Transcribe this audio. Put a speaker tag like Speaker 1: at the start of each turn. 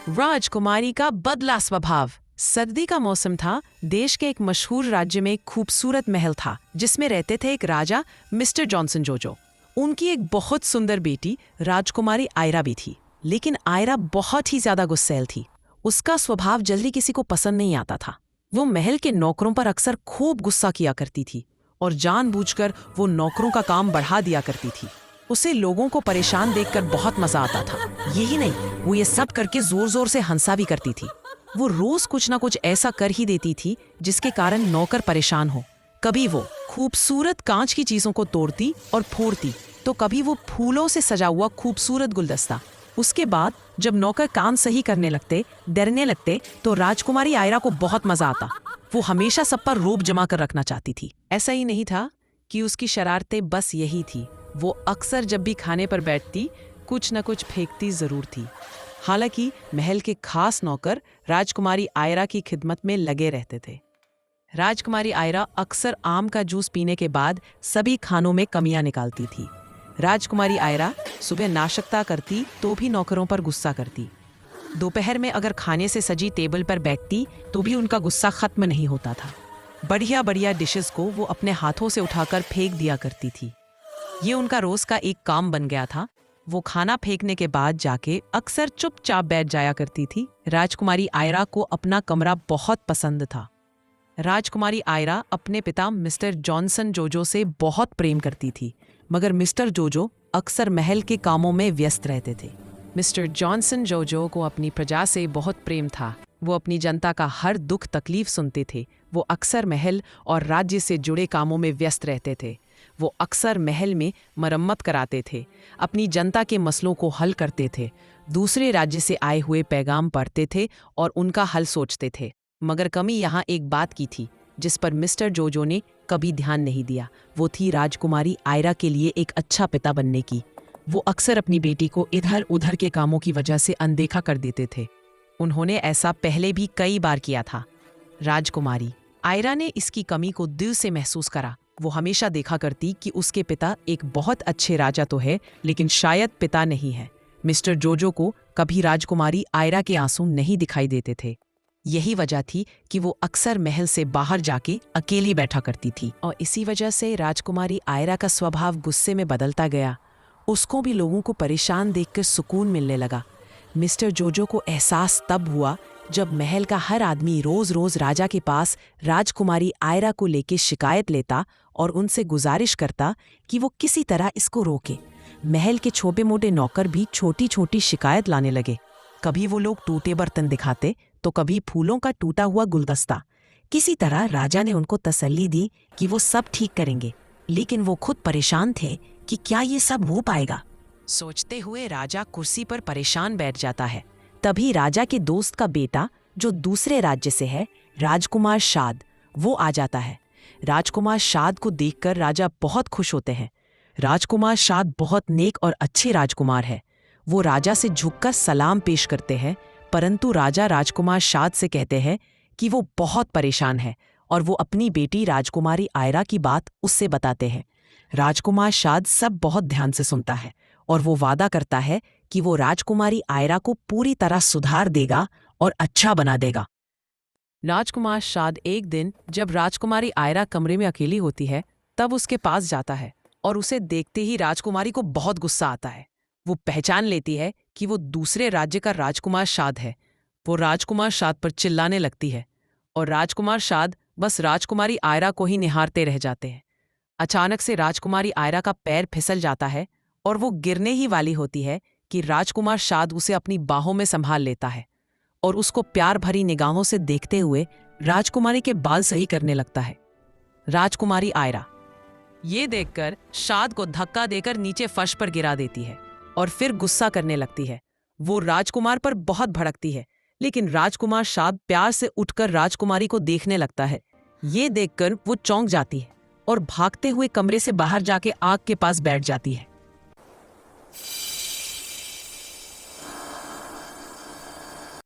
Speaker 1: राजकुमारी का बदला स्वभाव। सर्दी का मौसम था। देश के एक मशहूर राज्य में एक खूबसूरत महल था जिसमें रहते थे एक राजा मिस्टर जॉनसन जोजो। उनकी एक बहुत सुंदर बेटी राजकुमारी आयरा भी थी, लेकिन आयरा बहुत ही ज्यादा गुस्सैल थी। उसका स्वभाव जल्दी किसी को पसंद नहीं आता था। वो महल के नौकरों पर अक्सर खूब गुस्सा किया करती थी और जानबूझकर वो नौकरों का काम बढ़ा दिया करती थी। उसे लोगों को परेशान देखकर बहुत मजा आता था। यही नहीं, वो ये सब करके जोर जोर से हंसा भी करती थी। वो रोज कुछ ना कुछ ऐसा कर ही देती थी जिसके कारण नौकर परेशान हो। कभी वो खूबसूरत कांच की चीजों को तोड़ती और फोड़ती, तो कभी वो फूलों से सजा हुआ खूबसूरत गुलदस्ता। उसके बाद जब नौकर काम सही करने लगते, डरने लगते, तो राजकुमारी आयरा को बहुत मजा आता। वो हमेशा सब पर रोब जमा कर रखना चाहती थी। ऐसा ही नहीं था कि उसकी शरारतें बस यही थी। वो अक्सर जब भी खाने पर बैठती कुछ न कुछ फेंकती जरूर थी। हालांकि महल के खास नौकर राजकुमारी आयरा की खिदमत में लगे रहते थे। राजकुमारी आयरा अक्सर आम का जूस पीने के बाद सभी खानों में कमियां निकालती थी। राजकुमारी आयरा सुबह नाश्ता करती तो भी नौकरों पर गुस्सा करती। दोपहर में अगर खाने से सजी टेबल पर बैठती तो भी उनका गुस्सा खत्म नहीं होता था। बढ़िया बढ़िया डिशेस को वो अपने हाथों से उठाकर फेंक दिया करती थी। ये उनका रोज का एक काम बन गया था। वो खाना फेंकने के बाद जाके अक्सर चुपचाप बैठ जाया करती थी। राजकुमारी आयरा को अपना कमरा बहुत पसंद था। राजकुमारी आयरा अपने पिता मिस्टर जॉनसन जोजो से बहुत प्रेम करती थी, मगर मिस्टर जोजो अक्सर महल के कामों में व्यस्त रहते थे। मिस्टर जॉनसन जोजो को अपनी प्रजा से बहुत प्रेम था। वो अपनी जनता का हर दुख तकलीफ सुनते थे। वो अक्सर महल और राज्य से जुड़े कामों में व्यस्त रहते थे। वो अक्सर महल में मरम्मत कराते थे, अपनी जनता के मसलों को हल करते थे, दूसरे राज्य से आए हुए पैगाम पढ़ते थे और उनका हल सोचते थे। मगर कमी यहाँ एक बात की थी जिस पर मिस्टर जोजो ने कभी ध्यान नहीं दिया। वो थी राजकुमारी आयरा के लिए एक अच्छा पिता बनने की। वो अक्सर अपनी बेटी को इधर उधर के कामों की वजह से अनदेखा कर देते थे। उन्होंने ऐसा पहले भी कई बार किया था। राजकुमारी आयरा ने इसकी कमी को दिल से महसूस करा। वो हमेशा देखा करती कि उसके पिता एक बहुत अच्छे राजा तो है, लेकिन शायद पिता नहीं है। मिस्टर जोजो को कभी राजकुमारी आयरा के आंसू नहीं दिखाई देते थे। यही वजह थी कि वो अक्सर महल से बाहर जाके अकेली बैठा करती थी, और इसी वजह से राजकुमारी आयरा का स्वभाव गुस्से में बदलता गया। उसको भी लोगों को परेशान देखकर सुकून मिलने लगा। मिस्टर जोजो को एहसास तब हुआ जब महल का हर आदमी रोज रोज राजा के पास राजकुमारी आयरा को लेके शिकायत लेता और उनसे गुजारिश करता कि वो किसी तरह इसको रोके। महल के छोटे मोटे नौकर भी छोटी छोटी शिकायत लाने लगे। कभी वो लोग टूटे बर्तन दिखाते तो कभी फूलों का टूटा हुआ गुलदस्ता। किसी तरह राजा ने उनको तसल्ली दी कि वो सब ठीक करेंगे, लेकिन वो खुद परेशान थे कि क्या ये सब हो पाएगा। सोचते हुए राजा कुर्सी पर परेशान बैठ जाता है। तभी राजा के दोस्त का बेटा, जो दूसरे राज्य से है, राजकुमार शाद, वो आ जाता है। राजकुमार शाद को देखकर राजा बहुत खुश होते हैं। राजकुमार शाद बहुत नेक और अच्छे राजकुमार है। वो राजा से झुककर सलाम पेश करते हैं, परंतु राजा राजकुमार शाद से कहते हैं कि वो बहुत परेशान है और वो अपनी बेटी राजकुमारी आयरा की बात उससे बताते हैं। राजकुमार शाद सब बहुत ध्यान से सुनता है और वो वादा करता है कि वो राजकुमारी आयरा को पूरी तरह सुधार देगा और अच्छा बना देगा। राजकुमार शाद एक दिन जब राजकुमारी आयरा कमरे में अकेली होती है तब उसके पास जाता है और उसे देखते ही राजकुमारी को बहुत गुस्सा आता है। वो पहचान लेती है कि वो दूसरे राज्य का राजकुमार शाद है। वो राजकुमार शाद पर चिल्लाने लगती है और राजकुमार शाद बस राजकुमारी आयरा को ही निहारते रह जाते हैं। अचानक से राजकुमारी आयरा का पैर फिसल जाता है और वो गिरने ही वाली होती है कि राजकुमार शाद उसे अपनी बाहों में संभाल लेता है और उसको प्यार भरी निगाहों से देखते हुए राजकुमारी के बाल सही करने लगता है। राजकुमारी आयरा ये देखकर शाद को धक्का देकर नीचे फर्श पर गिरा देती है और फिर गुस्सा करने लगती है। वो राजकुमार पर बहुत भड़कती है, लेकिन राजकुमार शाद प्यार से उठकर राजकुमारी को देखने लगता है। ये देखकर वो चौंक जाती है और भागते हुए कमरे से बाहर जाके आग के पास बैठ जाती है।